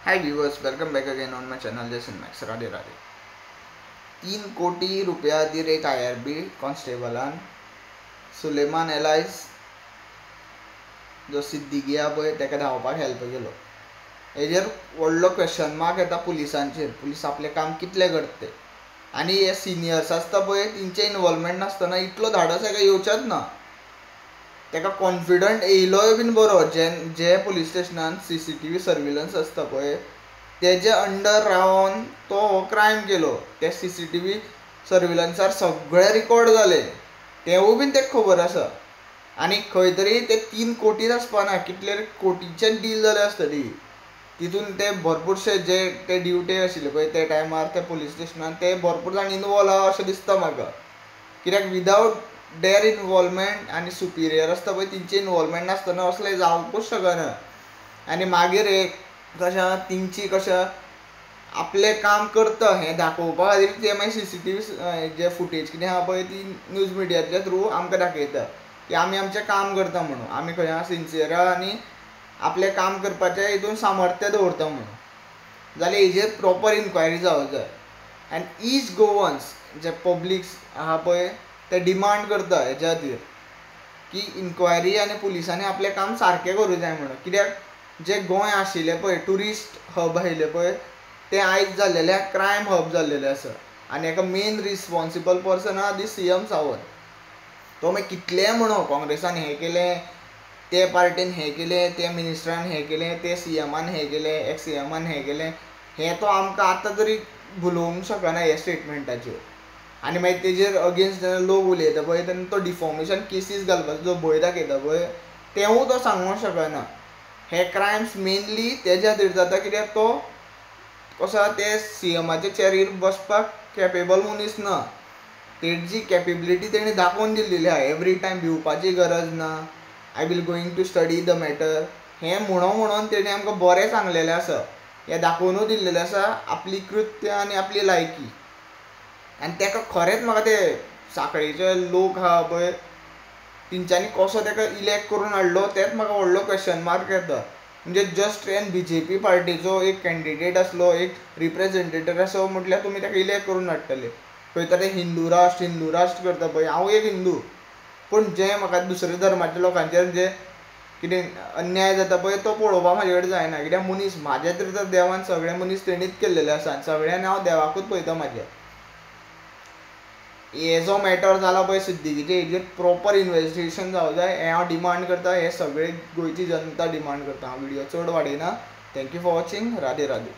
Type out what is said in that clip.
Hi viewers, welcome back again on my channel Jason Max. Radhe Radhe. 3 कोटी रुपया दिर एक IRB कॉन्स्टेबलान Suleman alliance जो सिद्दीकी हा पळय ताका धांवपाक हेल्प केलो. हेजेर व्हडलो क्वेश्चन मार्क येता पुलिसांचेर. पुलीस आपलें काम कितले करते आनी हे सिनियर्स आसता पळय तेंचे इनवॉल्वमेंट नासतना इतलो धाडस हेका येवचेच ना. तेका कॉन्फिडंट येयलोय बीन बरो. जे पुलीस स्टेशनान CCTV सर्विलन्स आसता पळय तेजे अंडर रावन तो हो क्रायम केलो. ते CCTV सर्विलन्सार सगळे रिकॉर्ड जाले तेवूय बीन तेका खबर आसा. आनी खंय तरी ते 3 कोटी आसपाना, कितले कोटीचे डील जाले आसता ती. तितून ते भरपूरशे जे ते ड्युटी आशिल्ले पळय ते टायमार ते पुलीस स्टेशनान ते भरपूर जाण इनवॉल्व आहा अशें दिसता म्हाका. कित्याक विदावट देर इनवॉल्वमेंट आनी सुपिरियर आसता पळय तेंचे इनवॉल्वमेंट नासतना असलें जावपूच शकना. आनी मागीर एक कशें तेंची कशें आपलें काम करता हें दाखोवपा खातीर ते मागीर CCTV जे फुटेज कितें आहा पळय ती न्यूज मिडियाच्या थ्रू आमकां दाखयता की आमी आमचें काम करता म्हणून. आमी खंय आहा सिन्सियर आहा आनी आपलें काम करपाचें हितून सामर्थ्य दवरता म्हणून. जाल्यार हेजेर प्रॉपर इन्क्वायरी जावंक जाय. आनी ईच गोवन्स जे पब्लीक आहा पळय ते डिमांड करता हेच्या खातीर की इन्क्वायरी आनी पुलिसांनी आपलें काम सारकें करूं जाय म्हणून. कित्याक जे गोंय आशिल्लें पळय ट्युरिस्ट हब आशिल्लें पळय तें आयज जाल्लेलें क्रायम हब जाल्लेलें आसा. आनी हाका मेन रिस्पॉन्सिबल पर्सन आहा दी CM सावंत. तो मागीर कितलेंय म्हणो काँग्रेसान हें केलें, ते पार्टीन हें केलें, ते मिनिस्टरान हें केलें, ते CMान हें केलें, एक्स CMान हें केलें, हें तो आमकां आतां तरी भुलोवंक शकना हे स्टेटमेंटाचेर. आनी मागीर तेजेर अगेन्स्ट जेन्ना लोक उलयता पळय तेन्ना तो डिफॉमेशन केसीस घालपाचो जो भंय दाखयता पळय तेवूय तो सांगूंक शकना. हे क्रायम्स मेनली तेज्या खातीर जाता कित्याक तो कसो ते CMाच्या चॅरीर बसपाक कॅपेबल मनीस ना. तेजी कॅपेबिलिटी तेणी दाखोवन दिल्ली आहा. एवरी टायम भिवपाची गरज ना. I will going to study the matter हें म्हणून तेणी आमकां बरें सांगलेलें आसा. हें दाखोवनूय दिल्लेलें आसा आपली कृत्य आनी आपली लायकी. आनी तेका खरेंच म्हाका ते सांखळेचे लोक आहा पळय तेंच्यांनी कसो तेका इलॅक्ट करून हाडलो तेच म्हाका व्हडलो क्वेश्चन मार्क येता. म्हणजे जस्ट एन BJP पार्टीचो एक कॅन्डिडेट आसलो, एक रिप्रेझेंटेटीव आसलो म्हटल्यार तुमी तेका इलॅक्ट करून हाडटले. खंय तरी हिंदू राष्ट्र करता पळय. हांव एक हिंदू पूण जे म्हाका दुसऱ्या धर्माच्या लोकांचेर जे कितें अन्याय जाता पळय तो पळोवपा म्हाजे कडेन जायना. कित्याक मनीस म्हाजे तर देवान सगळे मनीस तेणीच केल्लेले आसा. सगळ्यांनी हांव देवाकूच पळयता म्हाज्या. हे जो मॅटर जाला पळय सिद्दीकीचे हेजेर प्रॉपर इन्वेस्टिगेशन जावंक जाय हें हांव डिमांड करता. हे सगळे गोंयची जनता डिमांड करता. हांव व्हिडियो चड वाडयना. Thank you for watching. Radhe Radhe.